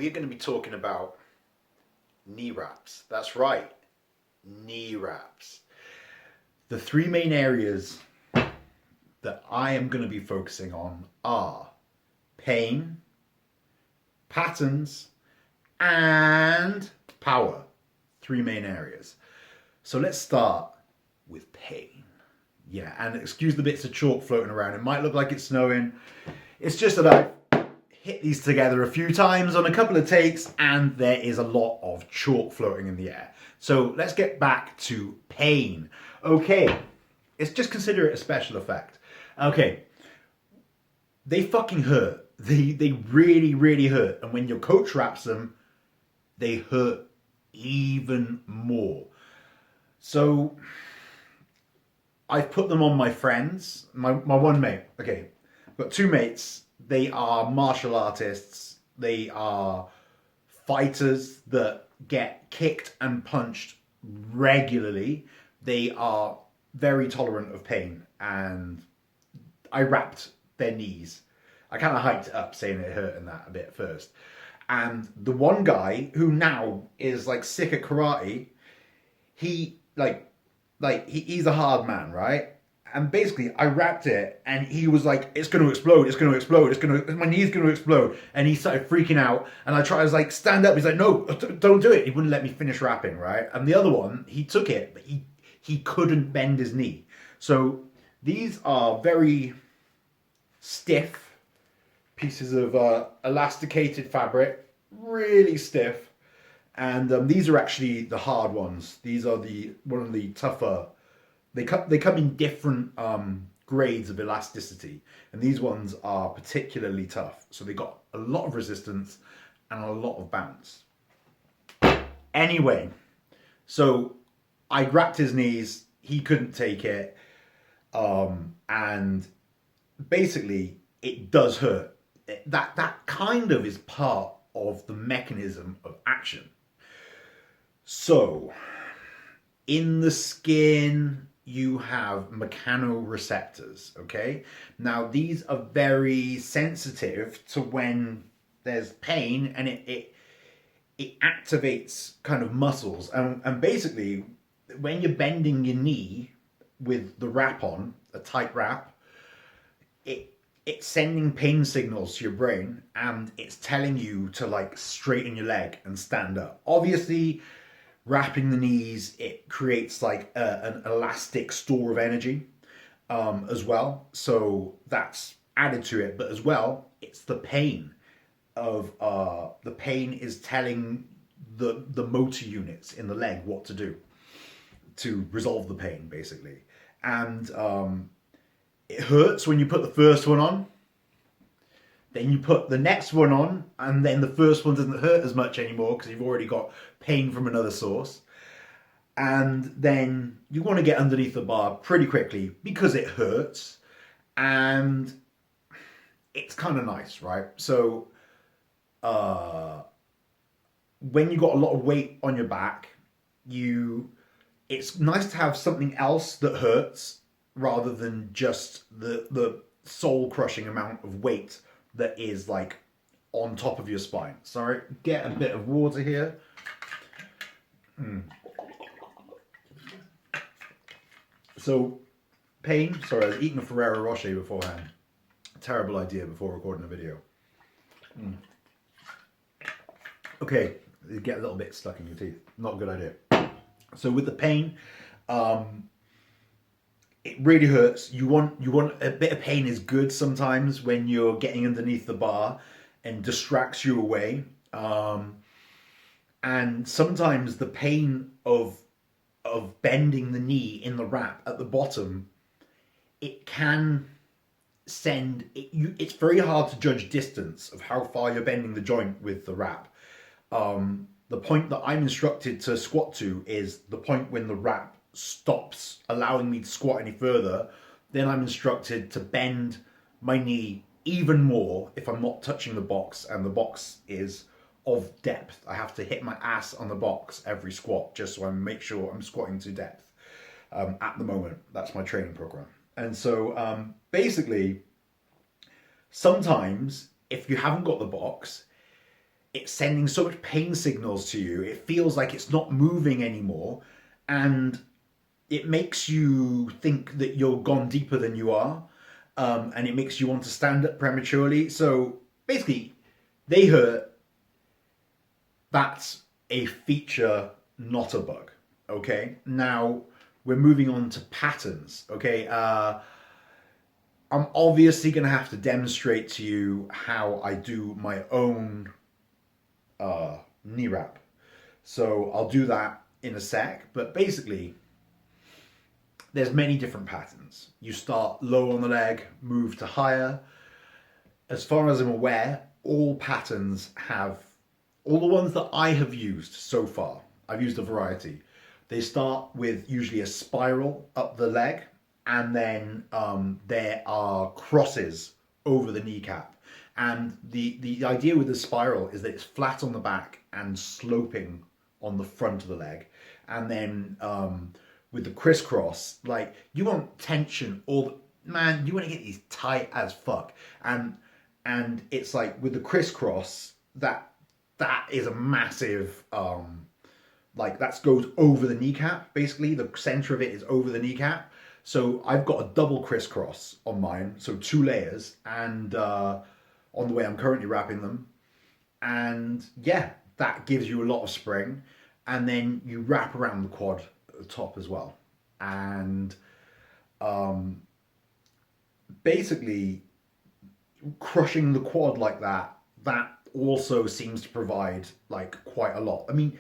we're going to be talking about knee wraps. That's right, knee wraps. The three main areas that I am going to be focusing on are pain, patterns, and power. Three main areas. So let's start with pain. Yeah, and excuse the bits of chalk floating around. It might look like it's snowing. It's just that I've hit these together a few times on a couple of takes and there is a lot of chalk floating in the air. So let's get back to pain. Okay, let's just consider it a special effect. Okay, they fucking hurt. They really, really hurt. And when your coach wraps them, they hurt even more. So I've put them on my friends, my one mate. Okay, I've got two mates. They are martial artists. They are fighters that get kicked and punched regularly. They are very tolerant of pain, and I wrapped their knees. I kind of hyped it up, saying it hurt and that a bit first. And the one guy who now is like sick at karate, he he's a hard man, right? And basically, I wrapped it, and he was like, "It's going to explode! It's going to explode! My knee's going to explode!" And he started freaking out. And I was like, "Stand up!" He's like, "No, don't do it!" He wouldn't let me finish wrapping, right? And the other one, he took it, but he couldn't bend his knee. So these are very stiff pieces of elasticated fabric, really stiff. And these are actually the hard ones. These are one of the tougher. They come in different grades of elasticity, and these ones are particularly tough. So they got a lot of resistance and a lot of bounce. Anyway, so I wrapped his knees. He couldn't take it, and basically it does hurt. That kind of is part of the mechanism of action. So, in the skin, you have mechanoreceptors, okay? Now, these are very sensitive to when there's pain, and it activates kind of muscles. And basically, when you're bending your knee with the wrap on, a tight wrap, it's sending pain signals to your brain, and it's telling you to like straighten your leg and stand up. Obviously, wrapping the knees, it creates like an elastic store of energy as well. So that's added to it. But as well, it's the pain of the pain is telling the motor units in the leg what to do to resolve the pain, basically. And it hurts when you put the first one on. Then you put the next one on, and then the first one doesn't hurt as much anymore because you've already got pain from another source. And then you want to get underneath the bar pretty quickly because it hurts, and it's kind of nice, right? So when you got a lot of weight on your back, it's nice to have something else that hurts rather than just the soul crushing amount of weight that is like on top of your spine. Sorry, get a bit of water here. So pain. Sorry, I was eating a Ferrero Rocher beforehand. Terrible idea before recording a video. Okay, you get a little bit stuck in your teeth. Not a good idea. So with the pain, it really hurts. You want a bit of pain is good sometimes when you're getting underneath the bar and distracts you away. And sometimes the pain of bending the knee in the wrap at the bottom, it can send it's very hard to judge distance of how far you're bending the joint with the wrap. The point that I'm instructed to squat to is the point when the wrap stops allowing me to squat any further. Then I'm instructed to bend my knee even more if I'm not touching the box, and the box is of depth. I have to hit my ass on the box every squat just so I make sure I'm squatting to depth. At the moment, that's my training program. And so basically, sometimes if you haven't got the box, it's sending so much pain signals to you. It feels like it's not moving anymore, and it makes you think that you're gone deeper than you are, and it makes you want to stand up prematurely. So basically, they hurt. That's a feature, not a bug. Okay, now we're moving on to patterns. Okay, I'm obviously going to have to demonstrate to you how I do my own knee wrap. So I'll do that in a sec. But basically, there's many different patterns. You start low on the leg, move to higher. As far as I'm aware, all patterns have, all the ones that I have used so far, I've used a variety. They start with usually a spiral up the leg, and then there are crosses over the kneecap. And the idea with the spiral is that it's flat on the back and sloping on the front of the leg. And then with the crisscross, like you want tension man, you want to get these tight as fuck. And it's like with the crisscross, that is a massive like that goes over the kneecap. Basically, the center of it is over the kneecap. So I've got a double crisscross on mine, so 2 layers, and on the way I'm currently wrapping them. And yeah, that gives you a lot of spring. And then you wrap around the quad at the top as well. And basically, crushing the quad like that, that also seems to provide like quite a lot. I mean,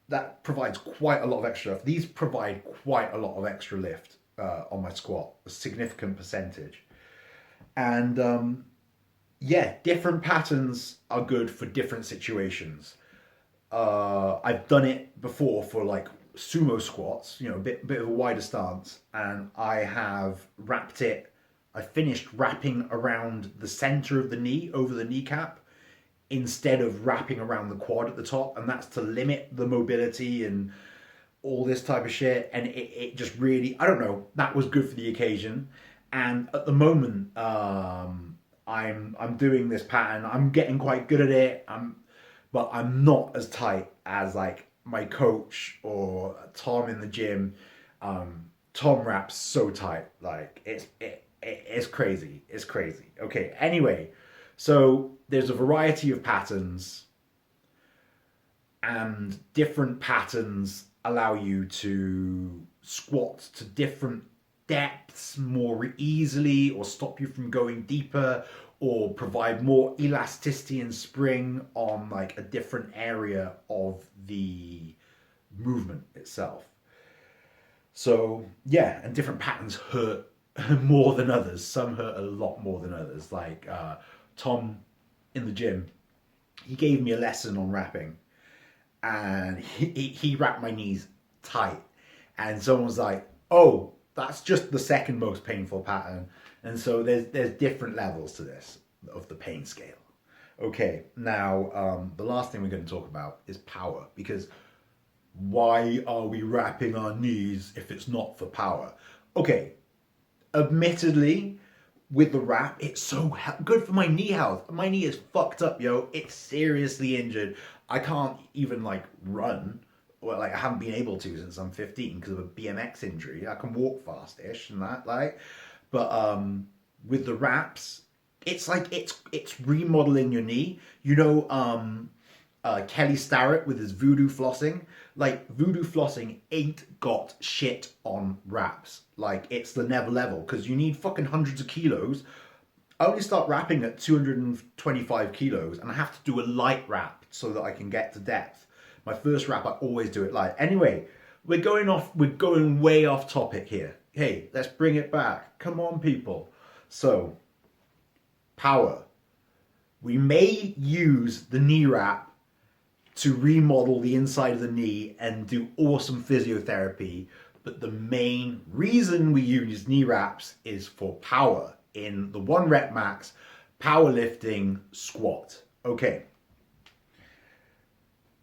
that provides quite a lot of extra. These provide quite a lot of extra lift on my squat, a significant percentage. And yeah, different patterns are good for different situations. I've done it before for like sumo squats, you know, a bit of a wider stance, and I have wrapped it. I finished wrapping around the center of the knee over the kneecap instead of wrapping around the quad at the top, and that's to limit the mobility and all this type of shit. And it just really, I don't know, that was good for the occasion. And at the moment, I'm doing this pattern. I'm getting quite good at it. But I'm not as tight as like my coach or Tom in the gym. Tom wraps so tight, like it's crazy. It's crazy. Okay. Anyway, so there's a variety of patterns, and different patterns allow you to squat to different depths more easily, or stop you from going deeper, or provide more elasticity and spring on like a different area of the movement itself. So yeah, and different patterns hurt more than others. Some hurt a lot more than others. Like Tom in the gym, he gave me a lesson on wrapping, and he wrapped my knees tight, and someone was like, "Oh, that's just the second most painful pattern." And so there's different levels to this of the pain scale. Okay, now the last thing we're going to talk about is power, because why are we wrapping our knees if it's not for power? Okay, admittedly, with the wrap, it's so good for my knee health. My knee is fucked up, yo. It's seriously injured. I can't even like run. Well, like I haven't been able to since I'm 15 because of a BMX injury. I can walk fast-ish and that, like, but with the wraps, it's like it's remodeling your knee. You know, Kelly Starrett with his voodoo flossing. Like voodoo flossing ain't got shit on wraps. Like it's the never level, because you need fucking hundreds of kilos. I only start wrapping at 225 kilos, and I have to do a light wrap so that I can get to depth. My first wrap, I always do it light. Anyway, we're going way off topic here. Hey, let's bring it back. Come on, people. So, power. We may use the knee wrap to remodel the inside of the knee and do awesome physiotherapy, but the main reason we use knee wraps is for power in the 1 rep max powerlifting squat. Okay,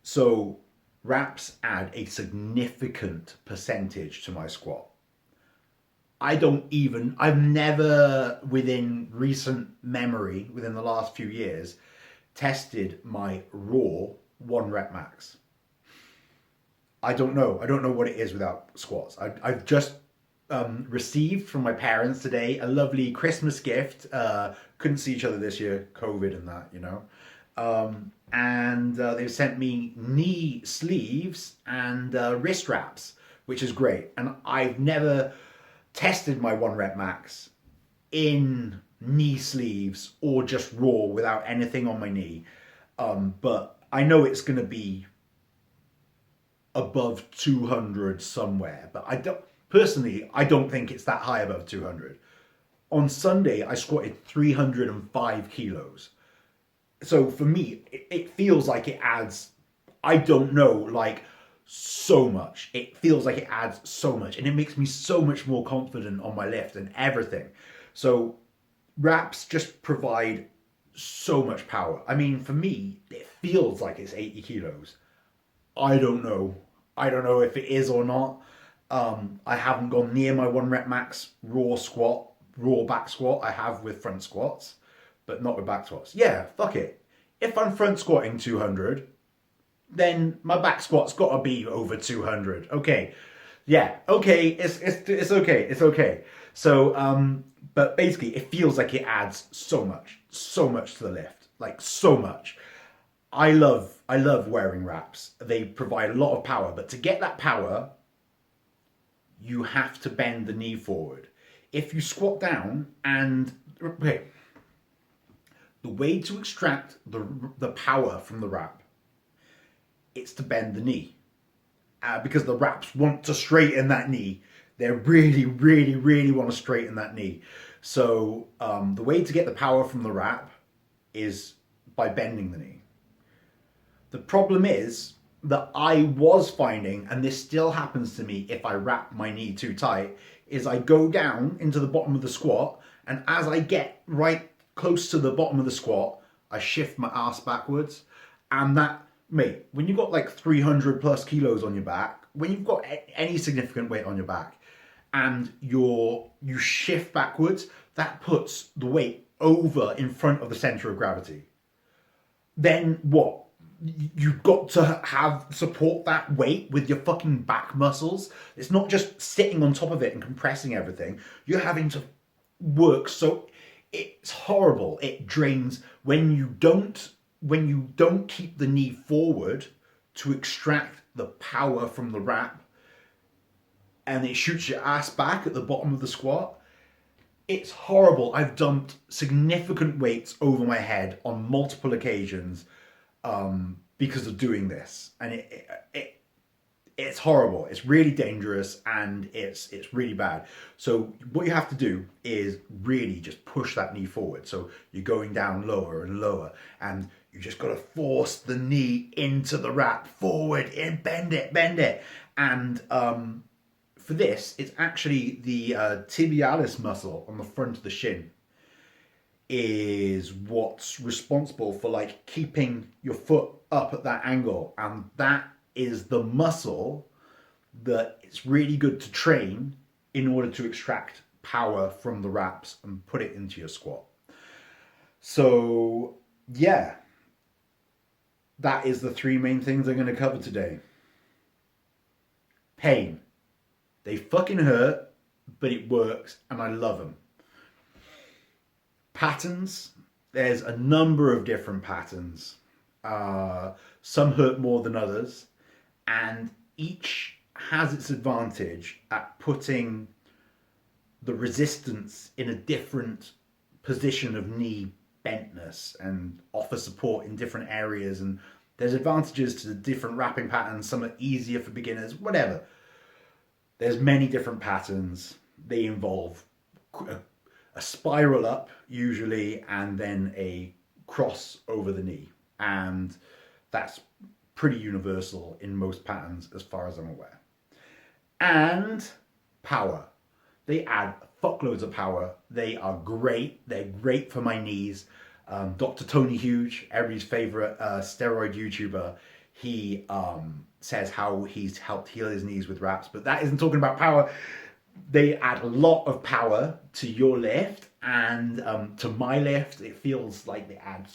so wraps add a significant percentage to my squat. I've never within recent memory, within the last few years, tested my raw 1 rep max. I don't know. I don't know what it is without squats. I've just received from my parents today a lovely Christmas gift. Couldn't see each other this year, COVID and that, you know. And they've sent me knee sleeves and wrist wraps, which is great. And I've never tested my 1 rep max in knee sleeves or just raw without anything on my knee. But I know it's going to be above 200 somewhere, but I don't think it's that high above 200. On Sunday, I squatted 305 kilos. So for me, it feels like it adds, I don't know, like so much. It feels like it adds so much, and it makes me so much more confident on my lift and everything. So wraps just provide so much power. I mean, for me, it feels like it's 80 kilos. I don't know. I don't know if it is or not. I haven't gone near my 1 rep max raw back squat. I have with front squats, but not with back squats. Yeah, fuck it. If I'm front squatting 200, then my back squat's got to be over 200. Okay. Yeah, okay. It's okay. It's okay. So, but basically, it feels like it adds so much to the lift, like so much. I love wearing wraps. They provide a lot of power, but to get that power, you have to bend the knee forward. If you squat down and okay, the way to extract the power from the wrap, it's to bend the knee, because the wraps want to straighten that knee. They really, really, really want to straighten that knee. So the way to get the power from the wrap is by bending the knee. The problem is that I was finding, and this still happens to me if I wrap my knee too tight, is I go down into the bottom of the squat, and as I get right close to the bottom of the squat, I shift my ass backwards. And that, mate, when you've got like 300 plus kilos on your back, when you've got any significant weight on your back, and you shift backwards, that puts the weight over in front of the center of gravity. Then what? You've got to support that weight with your fucking back muscles. It's not just sitting on top of it and compressing everything. You're having to work, so it's horrible. It drains when you don't keep the knee forward to extract the power from the wrap, and it shoots your ass back at the bottom of the squat. It's horrible. I've dumped significant weights over my head on multiple occasions because of doing this, and it's horrible. It's really dangerous, and it's really bad. So what you have to do is really just push that knee forward. So you're going down lower and lower, and you just got to force the knee into the wrap forward and bend it. And for this, it's actually the tibialis muscle on the front of the shin is what's responsible for like keeping your foot up at that angle, and that is the muscle that it's really good to train in order to extract power from the wraps and put it into your squat. So yeah, that is the 3 main things I'm going to cover today. Pain. They fucking hurt, but it works, and I love them. Patterns. There's a number of different patterns. Some hurt more than others, and each has its advantage at putting the resistance in a different position of knee bentness and offer support in different areas. And there's advantages to the different wrapping patterns. Some are easier for beginners, whatever. There's many different patterns. They involve a spiral up usually, and then a cross over the knee. And that's pretty universal in most patterns as far as I'm aware. And power. They add fuckloads of power. They are great. They're great for my knees. Dr. Tony Huge, everybody's favorite steroid YouTuber, he says how he's helped heal his knees with wraps, but that isn't talking about power. They add a lot of power to your lift, and to my lift, it feels like they add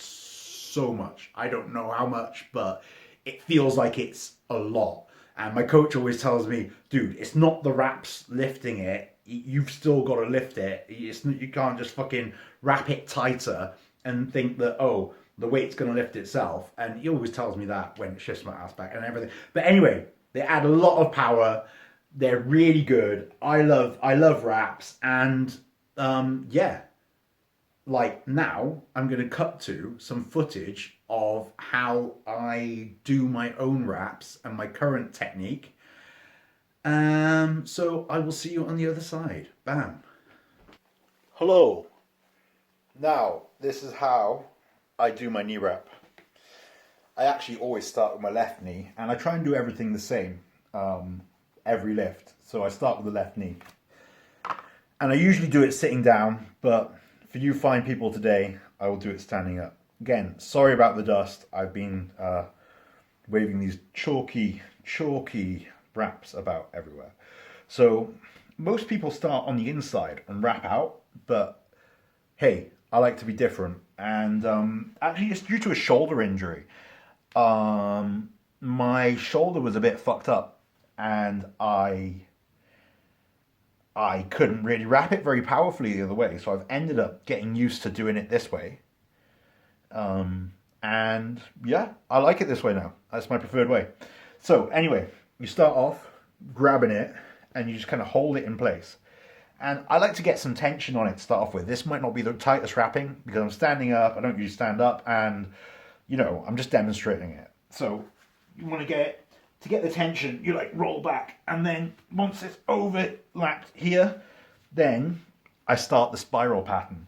so much. I don't know how much, but it feels like it's a lot. And my coach always tells me, dude, it's not the wraps lifting it. You've still got to lift it. You can't just fucking wrap it tighter and think that, oh, the weight's going to lift itself. And he always tells me that when it shifts my ass back and everything. But anyway, they add a lot of power. They're really good. I love wraps. And yeah, like now I'm going to cut to some footage of how I do my own wraps and my current technique. So I will see you on the other side. Bam. Hello. Now, this is how I do my knee wrap. I actually always start with my left knee, and I try and do everything the same every lift. So I start with the left knee. And I usually do it sitting down, but for you fine people today, I will do it standing up. Again, sorry about the dust. I've been waving these chalky wraps about everywhere. So most people start on the inside and wrap out, but hey, I like to be different. And actually, it's due to a shoulder injury. My shoulder was a bit fucked up, and I couldn't really wrap it very powerfully the other way. So I've ended up getting used to doing it this way. And yeah, I like it this way now. That's my preferred way. So anyway, you start off grabbing it and you just kind of hold it in place. And I like to get some tension on it to start off with. This might not be the tightest wrapping because I'm standing up. I don't usually stand up, and you know, I'm just demonstrating it. So you want to get the tension, you like roll back, and then once it's overlapped here, then I start the spiral pattern.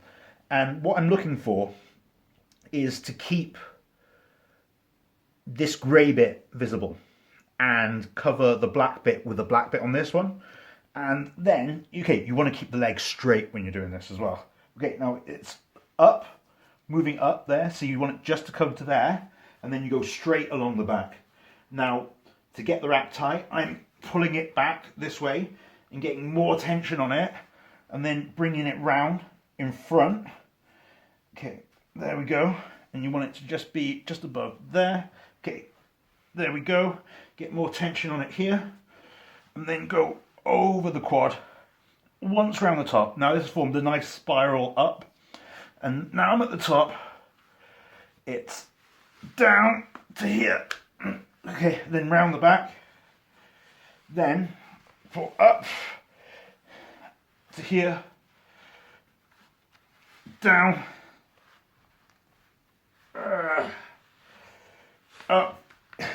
And what I'm looking for is to keep this grey bit visible and cover the black bit with the black bit on this one. And then, okay, you want to keep the legs straight when you're doing this as well. Okay, now it's up, moving up there, so you want it just to come to there, and then you go straight along the back. Now, to get the wrap tight, I'm pulling it back this way and getting more tension on it, and then bringing it round in front. Okay, there we go. And you want it to just be just above there. Okay, there we go. Get more tension on it here, and then go over the quad once around the top. Now this has formed a nice spiral up, and now I'm at the top. It's down to here. Okay, then round the back, then pull up to here, down, up,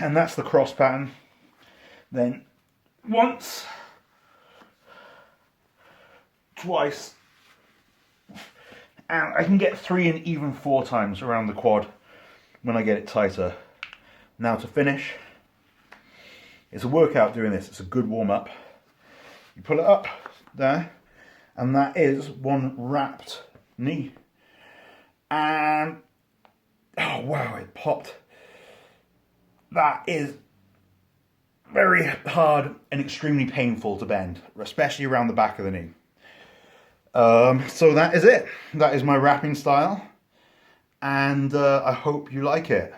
and that's the cross pattern. Then once, twice, and I can get 3 and even 4 times around the quad when I get it tighter. Now to finish, it's a workout doing this, it's a good warm up. You pull it up there, and that is one wrapped knee. And, oh wow, it popped. That is very hard and extremely painful to bend, especially around the back of the knee. So that is it. That is my wrapping style, and I hope you like it.